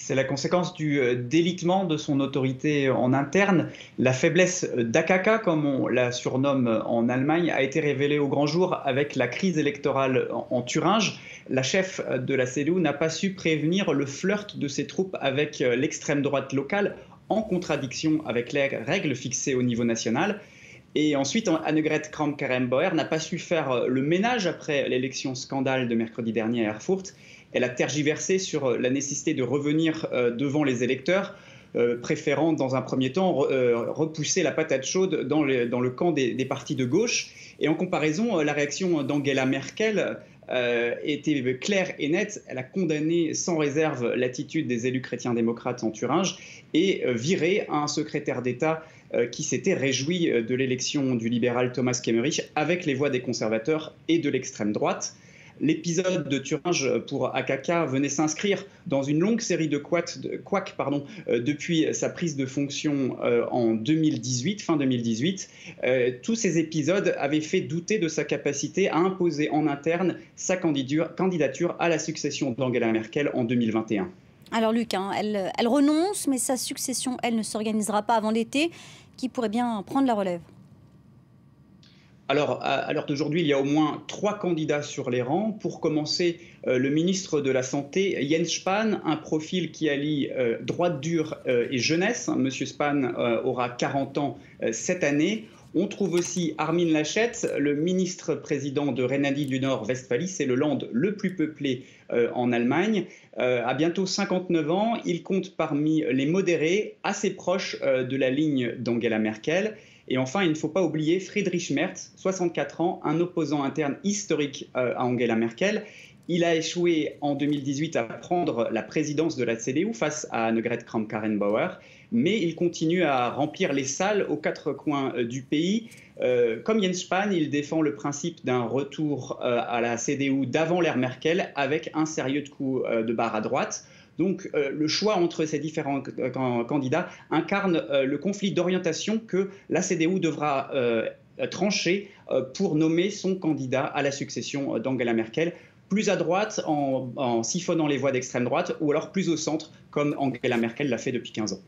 C'est la conséquence du délitement de son autorité en interne. La faiblesse d'AKK, comme on la surnomme en Allemagne, a été révélée au grand jour avec la crise électorale en Thuringe. La chef de la CDU n'a pas su prévenir le flirt de ses troupes avec l'extrême droite locale, en contradiction avec les règles fixées au niveau national. Et ensuite, Annegret Kramp-Karrenbauer n'a pas su faire le ménage après l'élection scandale de mercredi dernier à Erfurt. Elle a tergiversé sur la nécessité de revenir devant les électeurs, préférant dans un premier temps repousser la patate chaude dans le camp des partis de gauche. Et en comparaison, la réaction d'Angela Merkel était claire et nette. Elle a condamné sans réserve l'attitude des élus chrétiens-démocrates en Thuringe et viré un secrétaire d'État qui s'était réjoui de l'élection du libéral Thomas Kemmerich avec les voix des conservateurs et de l'extrême droite. L'épisode de Thuringe pour AKK venait s'inscrire dans une longue série de couacs depuis sa prise de fonction en 2018, fin 2018. Tous ces épisodes avaient fait douter de sa capacité à imposer en interne sa candidature à la succession d'Angela Merkel en 2021. Alors Luc, elle renonce, mais sa succession, elle, ne s'organisera pas avant l'été. Qui pourrait bien prendre la relève ? Alors, à l'heure d'aujourd'hui, il y a au moins 3 candidats sur les rangs. Pour commencer, le ministre de la Santé, Jens Spahn, un profil qui allie droite dure et jeunesse. Monsieur Spahn aura 40 ans cette année. On trouve aussi Armin Laschet, le ministre-président de Rhénanie du Nord-Westphalie. C'est le land le plus peuplé en Allemagne. À bientôt 59 ans, il compte parmi les modérés, assez proches de la ligne d'Angela Merkel. Et enfin, il ne faut pas oublier Friedrich Merz, 64 ans, un opposant interne historique à Angela Merkel. Il a échoué en 2018 à prendre la présidence de la CDU face à Annegret Kramp-Karrenbauer, mais il continue à remplir les salles aux 4 coins du pays. Comme Jens Spahn, il défend le principe d'un retour à la CDU d'avant l'ère Merkel avec un sérieux coup de barre à droite. Donc le choix entre ces différents candidats incarne le conflit d'orientation que la CDU devra trancher pour nommer son candidat à la succession d'Angela Merkel. Plus à droite en siphonnant les voix d'extrême droite ou alors plus au centre comme Angela Merkel l'a fait depuis 15 ans.